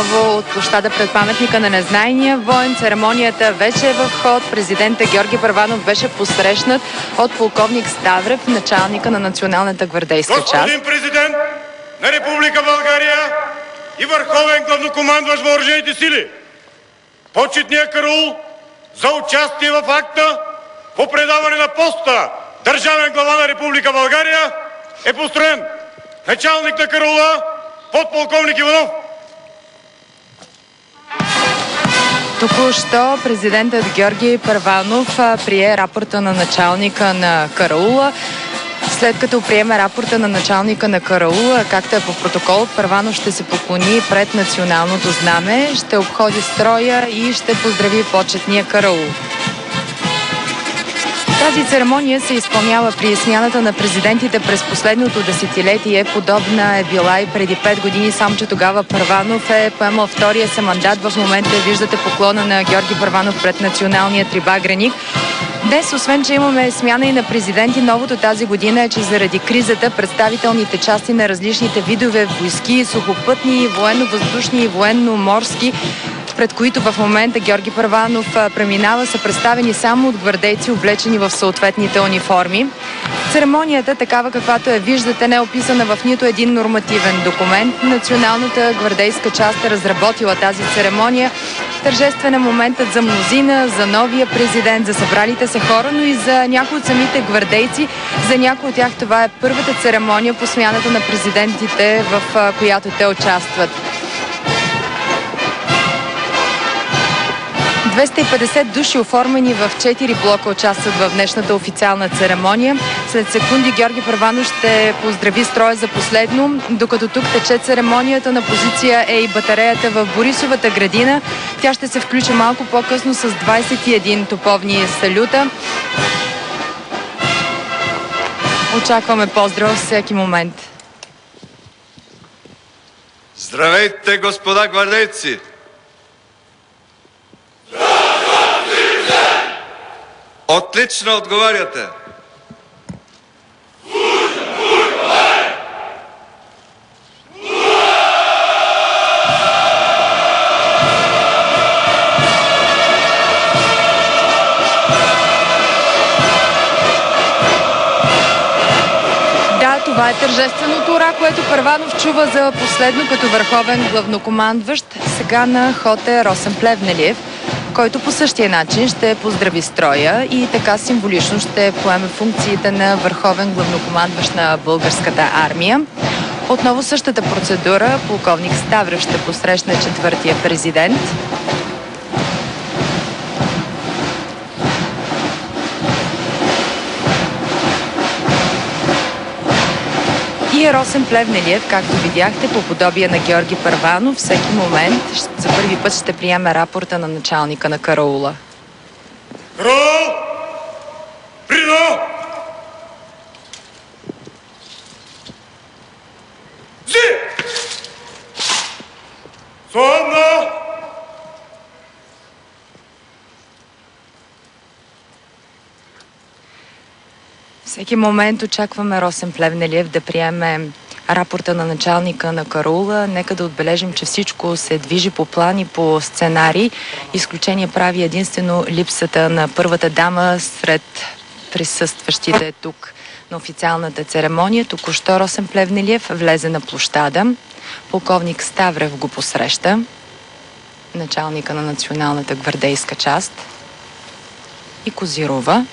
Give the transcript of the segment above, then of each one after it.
От площада пред паметника на незнайния войн. Церемонията вече е в ход. Президентът Георги Първанов беше посрещнат от полковник Ставрев, началника на Националната гвардейска част. Господин президент на Република България и върховен главнокомандващ въоръжените сили, почетния караул за участие в акта по предаване на поста държавен глава на Република България е построен началник на караула подполковник Иванов. Току-що президентът Георги Първанов прие рапорта на началника на караула. След като приеме рапорта на началника на караула, както е по протокол, Първанов ще се поклони пред националното знаме, ще обходи строя и ще поздрави почетния караул. Тази церемония се изпълнява при смяната на президентите през последното десетилетие. Подобна е била и преди 5 години, само че тогава Първанов е поемал втория си мандат. В момента виждате поклона на Георги Първанов пред националния трибаграник. Днес, освен че имаме смяна и на президенти, новото тази година е, че заради кризата представителните части на различните видове войски, сухопътни, военно-въздушни и военно-морски, пред които в момента Георги Първанов преминава, са представени само от гвардейци, облечени в съответните униформи. Церемонията, такава каквато виждате, не е описана в нито един нормативен документ. Националната гвардейска част е разработила тази церемония. Тържествен е моментът за мнозина, за новия президент, за събралите се хора, но и за някои от самите гвардейци. За някои от тях това е първата церемония по смяната на президентите, в която те участват. 250 души, оформени в 4 блока, участват в днешната официална церемония. След секунди Георги Първанов ще поздрави строя за последно. Докато тук тече церемонията, на позиция е и батареята в Борисовата градина. Тя ще се включи малко по-късно с 21 топовни салюта. Очакваме поздрав всеки момент. Здравейте, господа гвардейци! Отлично отговаряте! Това е тържественото ура, което Първанов чува за последно като върховен главнокомандващ. Сега на ход е Росен Плевнелиев, който по същия начин ще поздрави строя и така символично ще поеме функциите на върховен главнокомандващ на българската армия. Отново същата процедура. Полковник Ставрев ще посрещне четвъртия президент. И Росен Плевнелиев, както видяхте, по подобие на Георги Първанов, всеки момент за първи път ще приеме рапорта на началника на караула. Караул! Прино! Зи! Свободно! Всеки момент очакваме Росен Плевнелиев да приеме рапорта на началника на караула. Нека да отбележим, че всичко се движи по план и по сценарий. Изключение прави единствено липсата на първата дама сред присъстващите тук на официалната церемония. Току-що Росен Плевнелиев влезе на площада. Полковник Ставрев го посреща. Началника на Националната гвардейска част и козирува.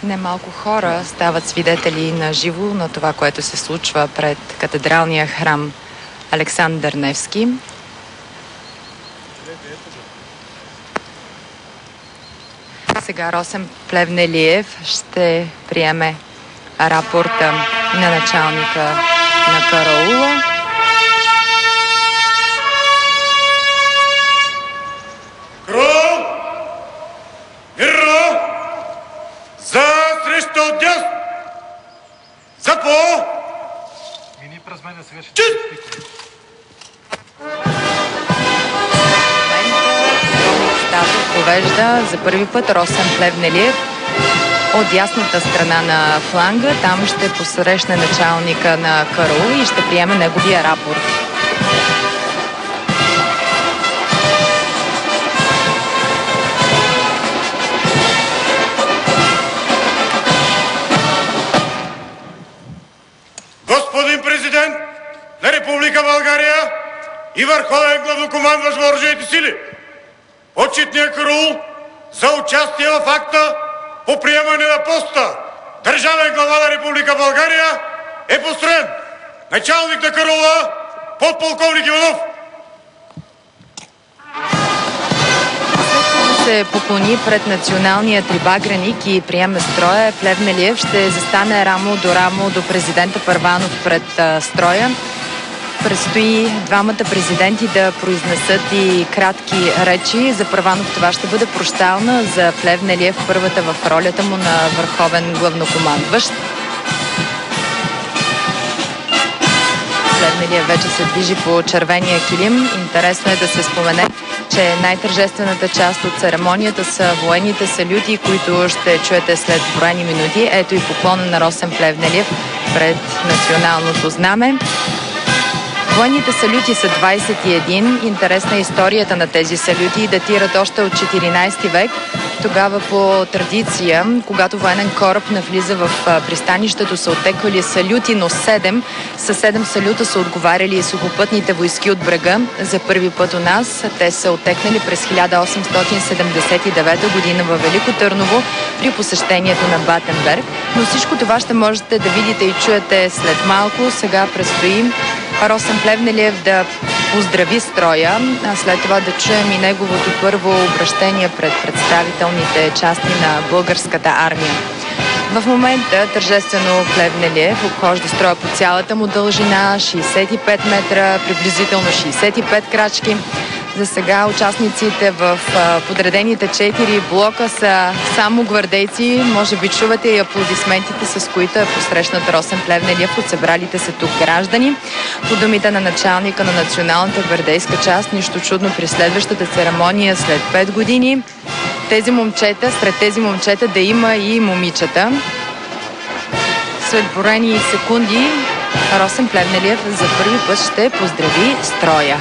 Немалко хора стават свидетели на живо на това, което се случва пред катедралния храм Александър Невски. Сега Росен Плевнелиев ще приеме рапорта на началника на караула. Крал! Мирно! Повежда за първи път Росен Плевнелиев от дясната страна на фланга. Там ще посрещне началника на КРУ и ще приеме неговия рапорт. Господин президент на Република България и върховен главнокомандващ въоръжените сили, почетния караул за участие в акта по приемане на поста държавен глава на Република България е построен началник на караула подполковник Иванов. Се поклони пред националния трибаграник и приеме строя. Плевнелиев ще застане рамо до президента Първанов пред строя. Предстои двамата президенти да произнесат и кратки речи. За Първанов това ще бъде прощална, за Плевнелиев първата в ролята му на върховен главнокомандващ. Плевнелиев вече се движи по червения килим. Интересно е да се спомене, че най-тържествената част от церемонията са военните салюти, които ще чуете след броени минути. Ето и поклона на Росен Плевнелиев пред националното знаме. Военните салюти са 21. Интересна е историята на тези салюти. Датират още от 14 век. Тогава по традиция, когато военен кораб навлиза в пристанището, са оттеквали салюти, но 7 салюта са отговаряли и сухопътните войски от брега. За първи път у нас те са оттекнали през 1879 година във Велико Търново при посещението на Батенберг. Но всичко това ще можете да видите и чуете след малко. Сега предстои Росен Плевнелиев да поздрави строя, а след това да чуем и неговото първо обращение пред представителните части на българската армия. В момента тържествено Плевнелиев обхожда строя по цялата му дължина, 65 метра, приблизително 65 крачки. За сега участниците в подредените 4 блока са само гвардейци. Може би чувате и аплодисментите, с които е посрещнат Росен Плевнелиев от събралите се тук граждани. По думите на началника на националната гвардейска част, нищо чудно при следващата церемония след 5 години сред тези момчета да има и момичета. След броени секунди Росен Плевнелиев за първи път ще поздрави строя.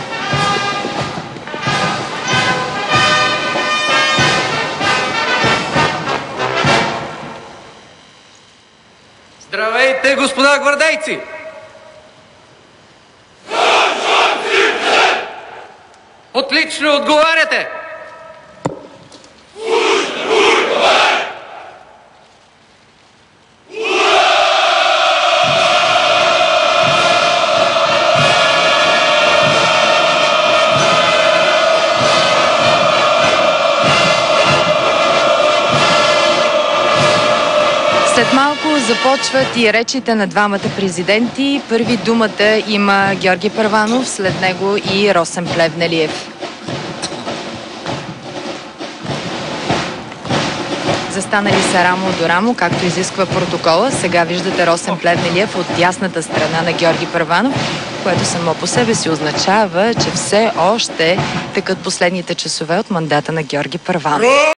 Здравейте, господа гвардейци! Отлично отговаряте! След малко започват и речите на двамата президенти. Първи думата има Георги Първанов, след него и Росен Плевнелиев. Застанали са рамо до рамо, както изисква протокола. Сега виждате Росен Плевнелиев от дясната страна на Георги Първанов, което само по себе си означава, че все още текат последните часове от мандата на Георги Първанов.